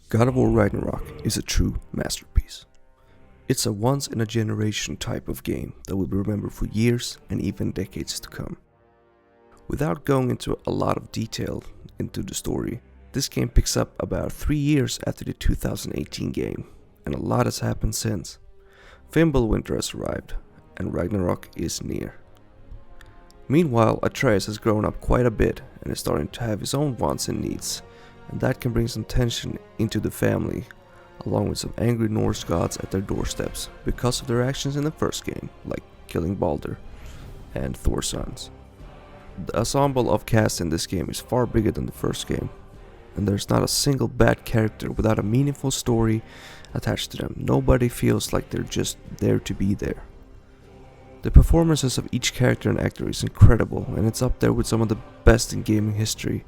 God of War Ragnarok is a true masterpiece. It's a once-in-a-generation type of game that will be remembered for years and even decades to come. Without going into a lot of detail into the story, this game picks up about 3 years after the 2018 game, and a lot has happened since. Fimbulwinter has arrived, and Ragnarok is near. Meanwhile, Atreus has grown up quite a bit and is starting to have his own wants and needs, and that can bring some tension into the family, along with some angry Norse gods at their doorsteps because of their actions in the first game, like killing Baldur and Thor's sons. The ensemble of cast in this game is far bigger than the first game, and there's not a single bad character without a meaningful story attached to them. Nobody feels like they're just there to be there. The performances of each character and actor is incredible, and it's up there with some of the best in gaming history.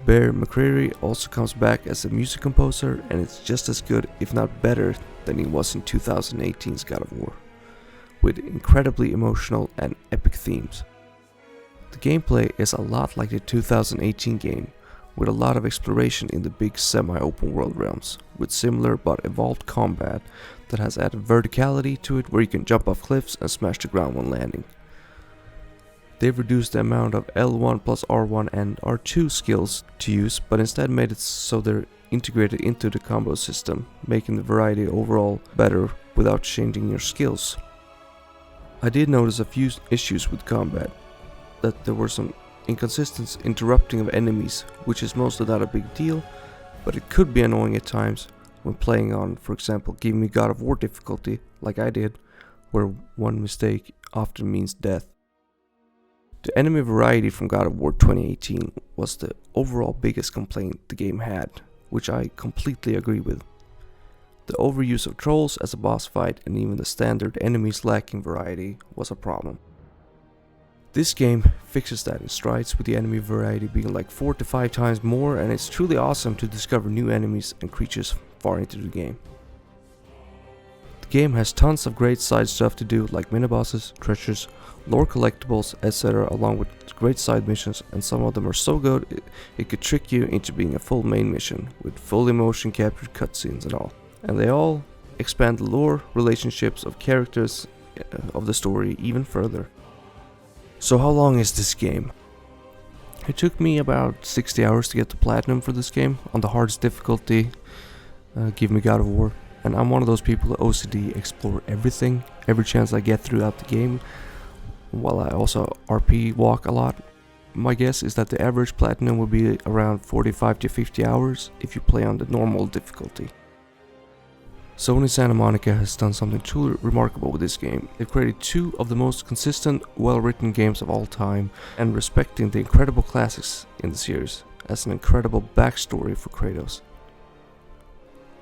Bear McCreary also comes back as a music composer, and it's just as good, if not better, than he was in 2018's God of War, with incredibly emotional and epic themes. The gameplay is a lot like the 2018 game, with a lot of exploration in the big semi-open world realms, with similar but evolved combat that has added verticality to it, where you can jump off cliffs and smash the ground when landing. They've reduced the amount of L1 plus R1 and R2 skills to use, but instead made it so they're integrated into the combo system, making the variety overall better without changing your skills. I did notice a few issues with combat, that there were some inconsistent interrupting of enemies, which is mostly not a big deal, but it could be annoying at times when playing on, for example, giving me God of War difficulty, like I did, where one mistake often means death. The enemy variety from God of War 2018 was the overall biggest complaint the game had, which I completely agree with. The overuse of trolls as a boss fight and even the standard enemies lacking variety was a problem. This game fixes that in strides, with the enemy variety being like 4 to 5 times more, and it's truly awesome to discover new enemies and creatures far into the game. The game has tons of great side stuff to do, like mini-bosses, treasures, lore collectibles, etc., along with great side missions, and some of them are so good it could trick you into being a full main mission, with fully motion captured cutscenes and all. And they all expand the lore, relationships of characters of the story even further. So how long is this game? It took me about 60 hours to get to platinum for this game, on the hardest difficulty, give me God of War. And I'm one of those people that OCD explore everything, every chance I get throughout the game, while I also RP walk a lot. My guess is that the average platinum will be around 45 to 50 hours if you play on the normal difficulty. Sony Santa Monica has done something truly remarkable with this game. They've created 2 of the most consistent, well-written games of all time, and respecting the incredible classics in the series as an incredible backstory for Kratos.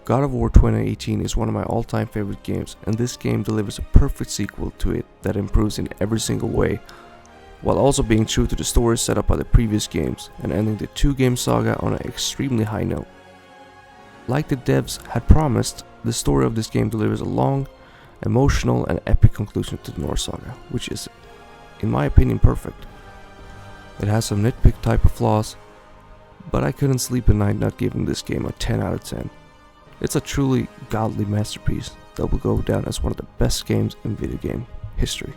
God of War 2018 is one of my all-time favorite games, and this game delivers a perfect sequel to it that improves in every single way, while also being true to the story set up by the previous games and ending the 2-game saga on an extremely high note. Like the devs had promised, the story of this game delivers a long, emotional and epic conclusion to the Norse saga, which is, in my opinion, perfect. It has some nitpick type of flaws, but I couldn't sleep at night not giving this game a 10 out of 10. It's a truly godly masterpiece that will go down as one of the best games in video game history.